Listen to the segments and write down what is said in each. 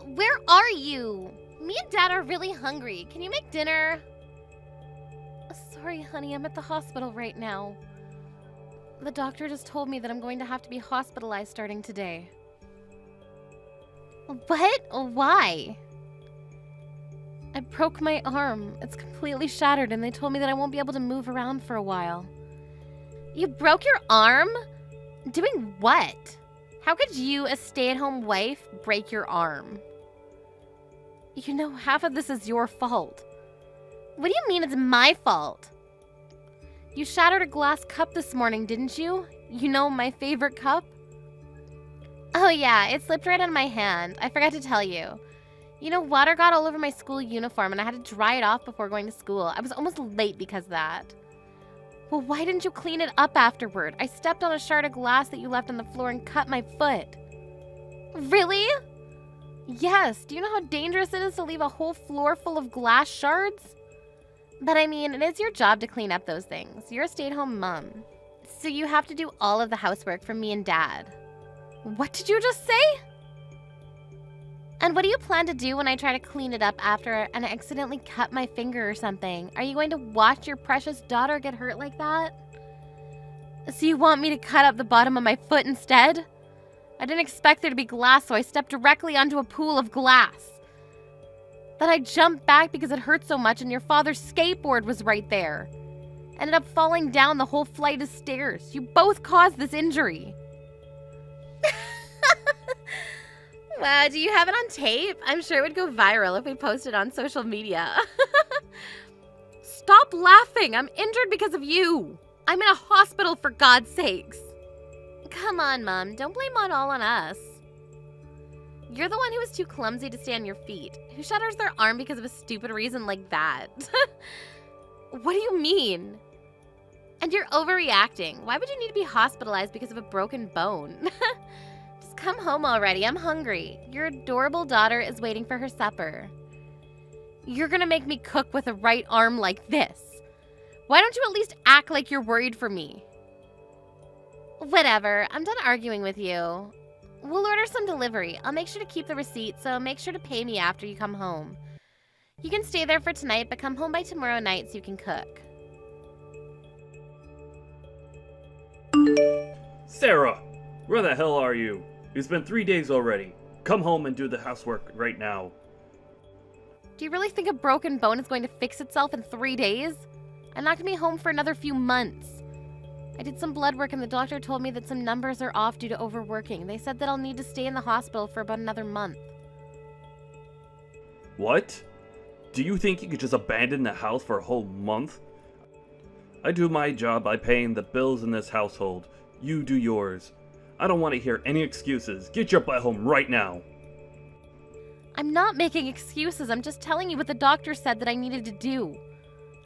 where are you? Me and Dad are really hungry. Can you make dinner? Sorry, honey, I'm at the hospital right now. The doctor just told me that I'm going to have to be hospitalized starting today. What? Why? I broke my arm. It's completely shattered, and they told me that I won't be able to move around for a while. You broke your arm? Doing what? How could you, a stay-at-home wife, break your arm? You know, half of this is your fault. What do you mean it's my fault? You shattered a glass cup this morning, didn't you? You know, my favorite cup? Oh yeah, it slipped right out of my hand. I forgot to tell you. You know, water got all over my school uniform and I had to dry it off before going to school. I was almost late because of that. Well, why didn't you clean it up afterward? I stepped on a shard of glass that you left on the floor and cut my foot. Really? Yes. Do you know how dangerous it is to leave a whole floor full of glass shards? But I mean, it is your job to clean up those things. You're a stay-at-home mom. So you have to do all of the housework for me and Dad. What did you just say? And what do you plan to do when I try to clean it up after and I accidentally cut my finger or something? Are you going to watch your precious daughter get hurt like that? So you want me to cut up the bottom of my foot instead? I didn't expect there to be glass, so I stepped directly onto a pool of glass. Then I jumped back because it hurt so much and your father's skateboard was right there. Ended up falling down the whole flight of stairs. You both caused this injury. Wow, do you have it on tape? I'm sure it would go viral if we posted on social media. Stop laughing. I'm injured because of you. I'm in a hospital, for God's sakes. Come on, Mom. Don't blame it all on us. You're the one who was too clumsy to stay on your feet. Who shatters their arm because of a stupid reason like that? What do you mean? And you're overreacting. Why would you need to be hospitalized because of a broken bone? Just come home already. I'm hungry. Your adorable daughter is waiting for her supper. You're gonna make me cook with a right arm like this. Why don't you at least act like you're worried for me? Whatever. I'm done arguing with you. We'll order some delivery. I'll make sure to keep the receipt, so make sure to pay me after you come home. You can stay there for tonight, but come home by tomorrow night so you can cook. Sarah! Where the hell are you? It's been 3 days already. Come home and do the housework right now. Do you really think a broken bone is going to fix itself in 3 days? I'm not going to be home for another few months. I did some blood work and the doctor told me that some numbers are off due to overworking. They said that I'll need to stay in the hospital for about another month. What? Do you think you could just abandon the house for a whole month? I do my job by paying the bills in this household. You do yours. I don't want to hear any excuses. Get your butt home right now. I'm not making excuses. I'm just telling you what the doctor said that I needed to do.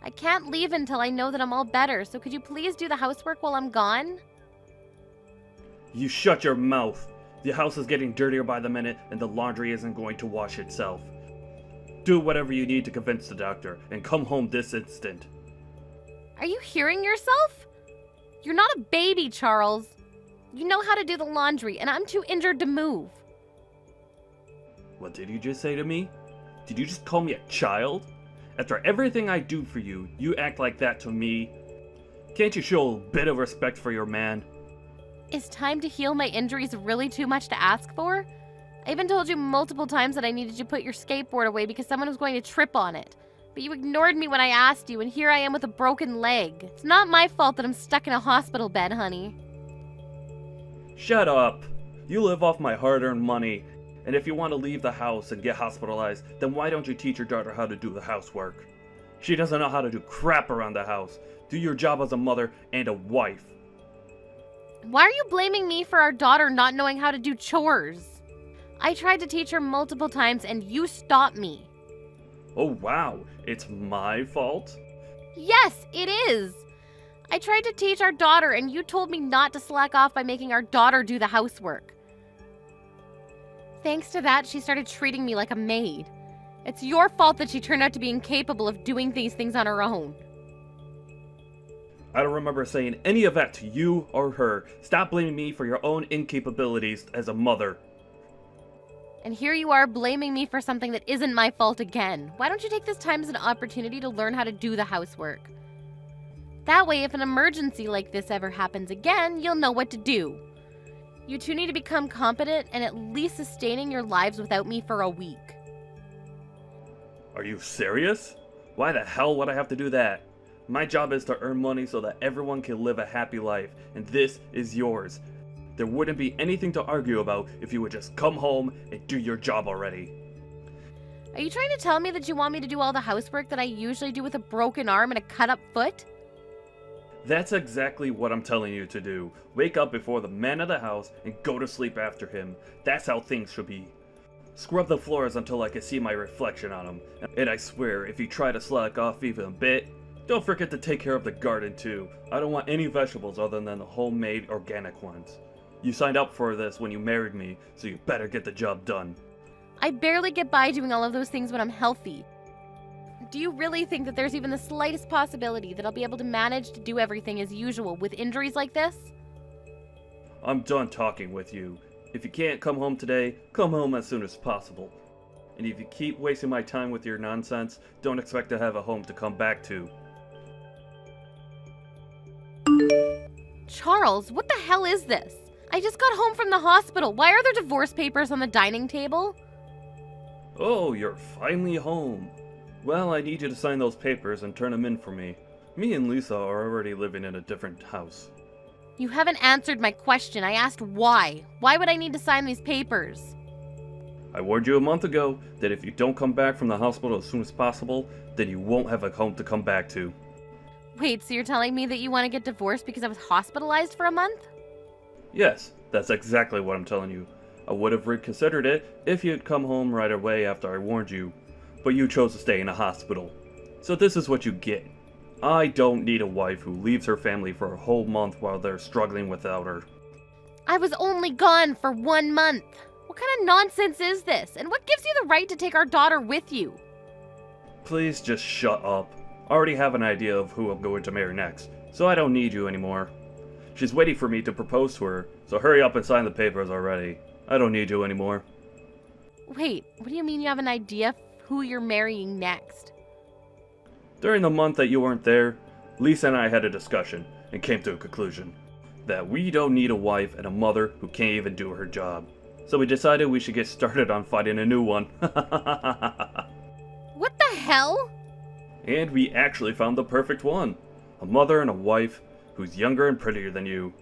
I can't leave until I know that I'm all better, so could you please do the housework while I'm gone? You shut your mouth. The house is getting dirtier by the minute and the laundry isn't going to wash itself. Do whatever you need to convince the doctor and come home this instant. Are you hearing yourself? You're not a baby, Charles. You know how to do the laundry, and I'm too injured to move. What did you just say to me? Did you just call me a child? After everything I do for you, you act like that to me? Can't you show a bit of respect for your man? Is time to heal my injuries really too much to ask for? I even told you multiple times that I needed you to put your skateboard away because someone was going to trip on it. But you ignored me when I asked you, and here I am with a broken leg. It's not my fault that I'm stuck in a hospital bed, honey. Shut up. You live off my hard-earned money. And if you want to leave the house and get hospitalized, then why don't you teach your daughter how to do the housework? She doesn't know how to do crap around the house. Do your job as a mother and a wife. Why are you blaming me for our daughter not knowing how to do chores? I tried to teach her multiple times and you stopped me. Oh wow, it's my fault? Yes, it is. I tried to teach our daughter and you told me not to slack off by making our daughter do the housework. Thanks to that, she started treating me like a maid. It's your fault that she turned out to be incapable of doing these things on her own. I don't remember saying any of that to you or her. Stop blaming me for your own incapabilities as a mother. And here you are blaming me for something that isn't my fault again. Why don't you take this time as an opportunity to learn how to do the housework? That way, if an emergency like this ever happens again, you'll know what to do. You two need to become competent and at least sustaining your lives without me for a week. Are you serious? Why the hell would I have to do that? My job is to earn money so that everyone can live a happy life, and this is yours. There wouldn't be anything to argue about if you would just come home and do your job already. Are you trying to tell me that you want me to do all the housework that I usually do with a broken arm and a cut-up foot? That's exactly what I'm telling you to do. Wake up before the man of the house and go to sleep after him. That's how things should be. Scrub the floors until I can see my reflection on them. And I swear, if you try to slack off even a bit, don't forget to take care of the garden too. I don't want any vegetables other than the homemade organic ones. You signed up for this when you married me, so you better get the job done. I barely get by doing all of those things when I'm healthy. Do you really think that there's even the slightest possibility that I'll be able to manage to do everything as usual with injuries like this? I'm done talking with you. If you can't come home today, come home as soon as possible. And if you keep wasting my time with your nonsense, don't expect to have a home to come back to. Charles, what the hell is this? I just got home from the hospital. Why are there divorce papers on the dining table? Oh, you're finally home. Well, I need you to sign those papers and turn them in for me. Me and Lisa are already living in a different house. You haven't answered my question. I asked why. Why would I need to sign these papers? I warned you a month ago that if you don't come back from the hospital as soon as possible, then you won't have a home to come back to. Wait, so you're telling me that you want to get divorced because I was hospitalized for a month? Yes, that's exactly what I'm telling you. I would have reconsidered it if you'd come home right away after I warned you, but you chose to stay in a hospital. So this is what you get. I don't need a wife who leaves her family for a whole month while they're struggling without her. I was only gone for 1 month. What kind of nonsense is this? And what gives you the right to take our daughter with you? Please just shut up. I already have an idea of who I'm going to marry next, so I don't need you anymore. She's waiting for me to propose to her, so hurry up and sign the papers already. I don't need you anymore. Wait, what do you mean you have an idea of who you're marrying next? During the month that you weren't there, Lisa and I had a discussion and came to a conclusion that we don't need a wife and a mother who can't even do her job. So we decided we should get started on finding a new one. What the hell? And we actually found the perfect one. A mother and a wife who's younger and prettier than you,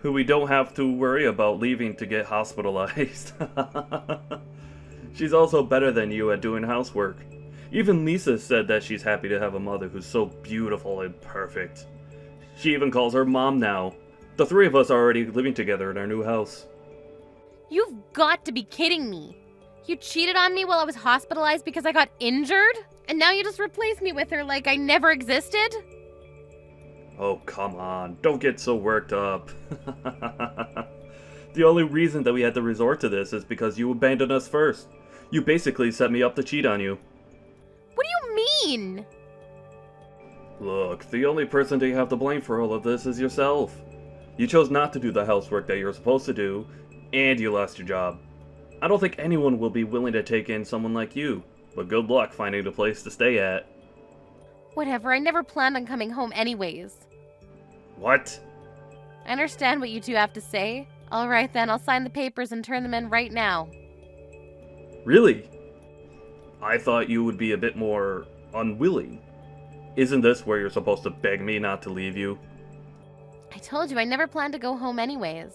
who we don't have to worry about leaving to get hospitalized. She's also better than you at doing housework. Even Lisa said that she's happy to have a mother who's so beautiful and perfect. She even calls her mom now. The three of us are already living together in our new house. You've got to be kidding me. You cheated on me while I was hospitalized because I got injured? And now you just replaced me with her like I never existed? Oh, come on. Don't get so worked up. The only reason that we had to resort to this is because you abandoned us first. You basically set me up to cheat on you. What do you mean? Look, the only person that you have to blame for all of this is yourself. You chose not to do the housework that you were supposed to do, and you lost your job. I don't think anyone will be willing to take in someone like you, but good luck finding a place to stay at. Whatever, I never planned on coming home anyways. What? I understand what you two have to say. Alright then, I'll sign the papers and turn them in right now. Really? I thought you would be a bit more unwilling. Isn't this where you're supposed to beg me not to leave you? I told you I never planned to go home anyways.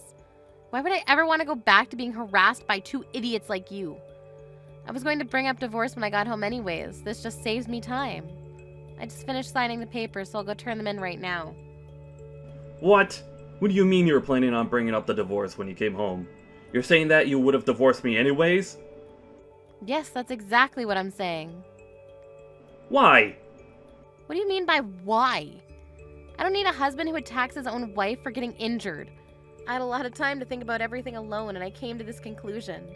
Why would I ever want to go back to being harassed by two idiots like you? I was going to bring up divorce when I got home anyways. This just saves me time. I just finished signing the papers, so I'll go turn them in right now. What? What do you mean you were planning on bringing up the divorce when you came home? You're saying that you would have divorced me anyways? Yes, that's exactly what I'm saying. Why? What do you mean by why? I don't need a husband who attacks his own wife for getting injured. I had a lot of time to think about everything alone, and I came to this conclusion.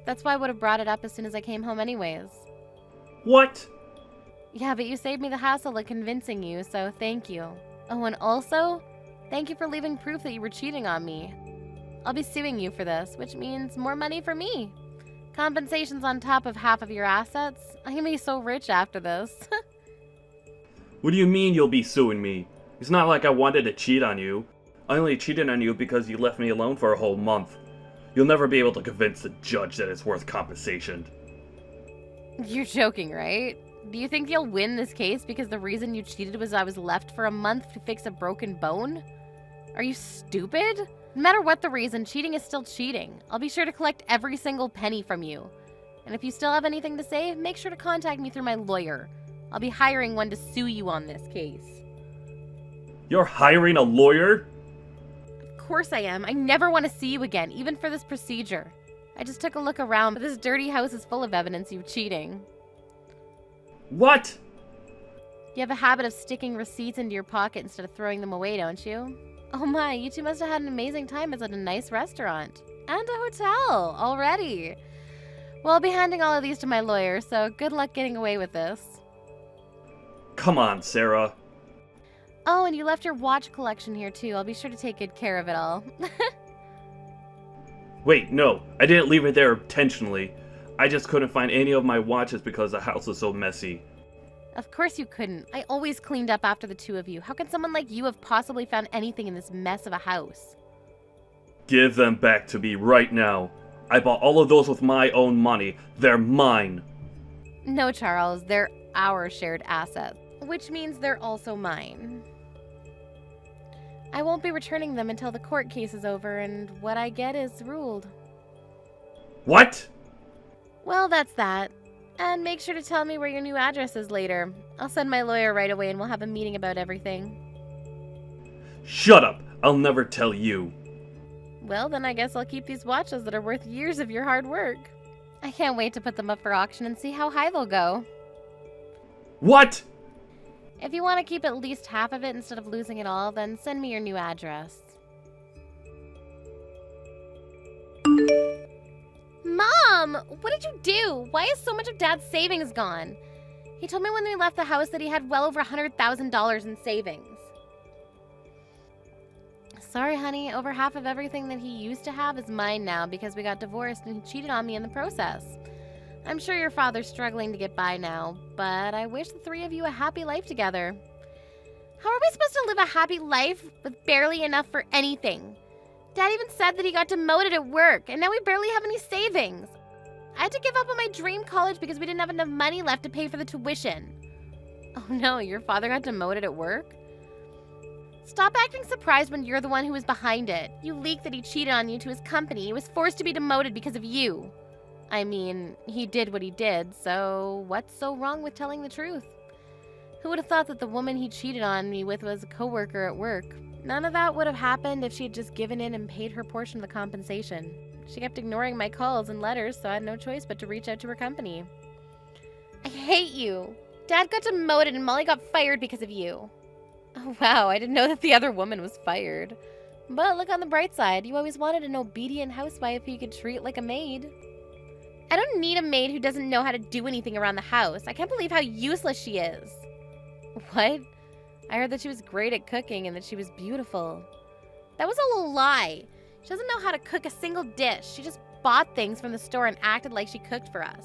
That's why I would have brought it up as soon as I came home anyways. What? Yeah, but you saved me the hassle of convincing you, so thank you. Oh, and also, thank you for leaving proof that you were cheating on me. I'll be suing you for this, which means more money for me. Compensation's on top of half of your assets. I'm gonna be so rich after this. What do you mean you'll be suing me? It's not like I wanted to cheat on you. I only cheated on you because you left me alone for a whole month. You'll never be able to convince the judge that it's worth compensation. You're joking, right? Do you think you'll win this case because the reason you cheated was I was left for a month to fix a broken bone? Are you stupid? No matter what the reason, cheating is still cheating. I'll be sure to collect every single penny from you. And if you still have anything to say, make sure to contact me through my lawyer. I'll be hiring one to sue you on this case. You're hiring a lawyer? Of course I am. I never want to see you again, even for this procedure. I just took a look around, but this dirty house is full of evidence of cheating. What? You have a habit of sticking receipts into your pocket instead of throwing them away, don't you? Oh my, you two must have had an amazing time at a nice restaurant. And a hotel, already. Well, I'll be handing all of these to my lawyer, so good luck getting away with this. Come on, Sarah. Oh, and you left your watch collection here too. I'll be sure to take good care of it all. Wait, no, I didn't leave it there intentionally. I just couldn't find any of my watches because the house was so messy. Of course you couldn't. I always cleaned up after the two of you. How can someone like you have possibly found anything in this mess of a house? Give them back to me right now. I bought all of those with my own money. They're mine. No, Charles, they're our shared assets, which means they're also mine. I won't be returning them until the court case is over and what I get is ruled. What? Well, that's that. And make sure to tell me where your new address is later. I'll send my lawyer right away and we'll have a meeting about everything. Shut up! I'll never tell you. Well, then I guess I'll keep these watches that are worth years of your hard work. I can't wait to put them up for auction and see how high they'll go. What? If you want to keep at least half of it instead of losing it all, then send me your new address. Mom! What did you do? Why is so much of Dad's savings gone? He told me when we left the house that he had well over $100,000 in savings. Sorry, honey. Over half of everything that he used to have is mine now because we got divorced and he cheated on me in the process. I'm sure your father's struggling to get by now, but I wish the three of you a happy life together. How are we supposed to live a happy life with barely enough for anything? Dad even said that he got demoted at work, and now we barely have any savings. I had to give up on my dream college because we didn't have enough money left to pay for the tuition. Oh no, your father got demoted at work? Stop acting surprised when you're the one who was behind it. You leaked that he cheated on you to his company. He was forced to be demoted because of you. I mean, he did what he did, so what's so wrong with telling the truth? Who would have thought that the woman he cheated on me with was a coworker at work? None of that would have happened if she had just given in and paid her portion of the compensation. She kept ignoring my calls and letters, so I had no choice but to reach out to her company. I hate you. Dad got demoted and Molly got fired because of you. Oh wow, I didn't know that the other woman was fired. But look on the bright side, you always wanted an obedient housewife who you could treat like a maid. I don't need a maid who doesn't know how to do anything around the house. I can't believe how useless she is. What? I heard that she was great at cooking and that she was beautiful. That was all a lie. She doesn't know how to cook a single dish. She just bought things from the store and acted like she cooked for us.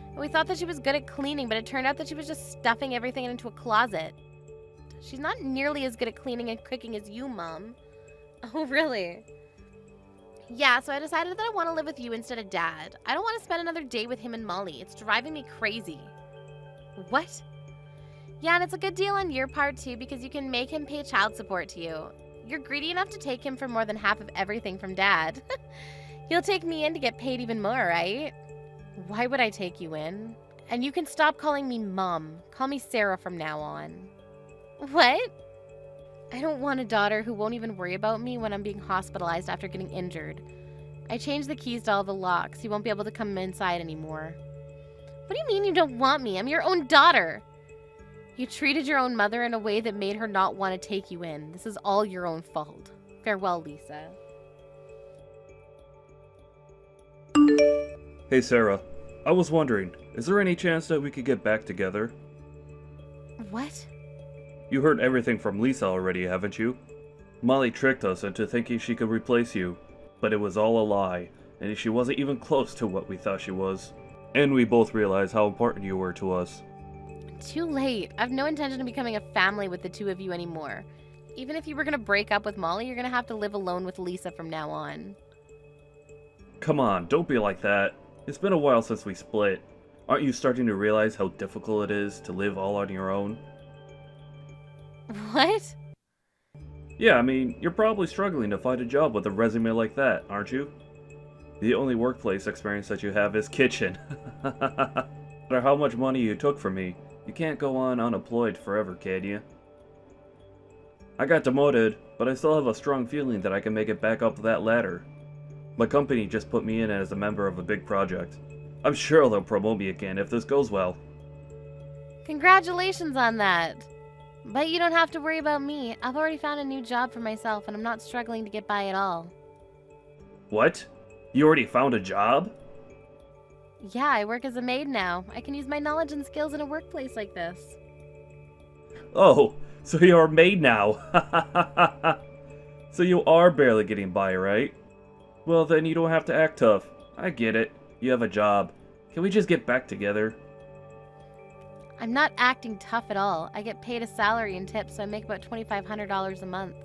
And we thought that she was good at cleaning, but it turned out that she was just stuffing everything into a closet. She's not nearly as good at cleaning and cooking as you, Mom. Oh, really? Yeah, so I decided that I want to live with you instead of Dad. I don't want to spend another day with him and Molly. It's driving me crazy. What? Yeah, and it's a good deal on your part, too, because you can make him pay child support to you. You're greedy enough to take him for more than half of everything from Dad. You'll take me in to get paid even more, right? Why would I take you in? And you can stop calling me Mom. Call me Sarah from now on. What? I don't want a daughter who won't even worry about me when I'm being hospitalized after getting injured. I changed the keys to all the locks. You won't be able to come inside anymore. What do you mean you don't want me? I'm your own daughter. You treated your own mother in a way that made her not want to take you in. This is all your own fault. Farewell, Lisa. Hey, Sarah. I was wondering, is there any chance that we could get back together? What? You heard everything from Lisa already, haven't you? Molly tricked us into thinking she could replace you, but it was all a lie. and she wasn't even close to what we thought she was. And we both realized how important you were to us. Too late. I have no intention of becoming a family with the two of you anymore. Even if you were going to break up with Molly, you're going to have to live alone with Lisa from now on. Come on, don't be like that. It's been a while since we split. Aren't you starting to realize how difficult it is to live all on your own? What? Yeah, I mean, you're probably struggling to find a job with a resume like that, aren't you? The only workplace experience that you have is kitchen. No matter how much money you took from me, you can't go on unemployed forever, can you? I got demoted, but I still have a strong feeling that I can make it back up that ladder. My company just put me in as a member of a big project. I'm sure they'll promote me again if this goes well. Congratulations on that. But you don't have to worry about me. I've already found a new job for myself and I'm not struggling to get by at all. What? You already found a job? Yeah, I work as a maid now. I can use my knowledge and skills in a workplace like this. Oh, so you're a maid now. So you are barely getting by, right? Well, then you don't have to act tough. I get it. You have a job. Can we just get back together? I'm not acting tough at all. I get paid a salary and tips, so I make about $2,500 a month.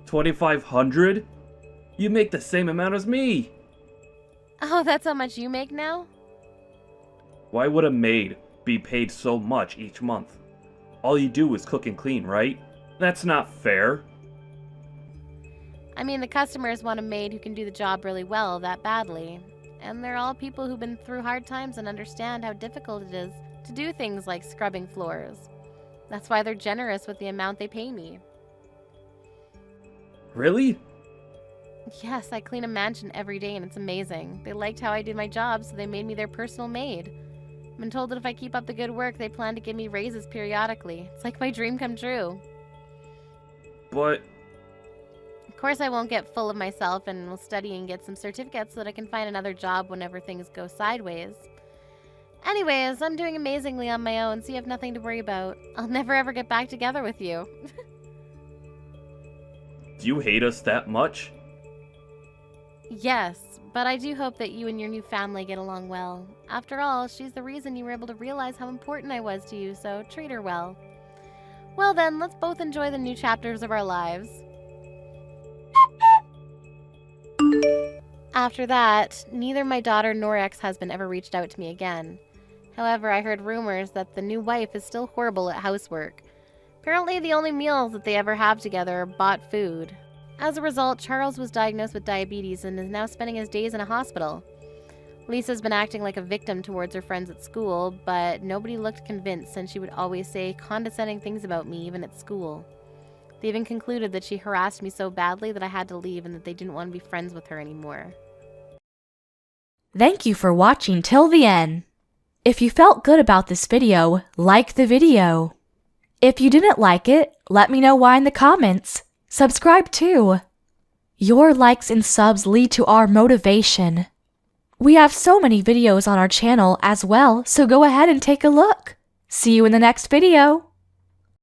$2,500? You make the same amount as me! Oh, that's how much you make now? Why would a maid be paid so much each month? All you do is cook and clean, right? That's not fair. I mean, the customers want a maid who can do the job really well that badly. And they're all people who've been through hard times and understand how difficult it is to do things like scrubbing floors. That's why they're generous with the amount they pay me. Really? Yes, I clean a mansion every day and it's amazing. They liked how I do my job, so they made me their personal maid. I've been told that if I keep up the good work, they plan to give me raises periodically. It's like my dream come true. But... Of course I won't get full of myself and will study and get some certificates so that I can find another job whenever things go sideways. Anyways, I'm doing amazingly on my own, so you have nothing to worry about. I'll never ever get back together with you. Do you hate us that much? Yes, but I do hope that you and your new family get along well. After all, she's the reason you were able to realize how important I was to you, so treat her well. Well then, let's both enjoy the new chapters of our lives. After that, neither my daughter nor ex-husband ever reached out to me again. However, I heard rumors that the new wife is still horrible at housework. Apparently, the only meals that they ever have together are bought food. As a result, Charles was diagnosed with diabetes and is now spending his days in a hospital. Lisa's been acting like a victim towards her friends at school, but nobody looked convinced since she would always say condescending things about me even at school. They even concluded that she harassed me so badly that I had to leave and that they didn't want to be friends with her anymore. Thank you for watching till the end. If you felt good about this video, like the video. If you didn't like it, let me know why in the comments. Subscribe too. Your likes and subs lead to our motivation. We have so many videos on our channel as well, so go ahead and take a look. See you in the next video.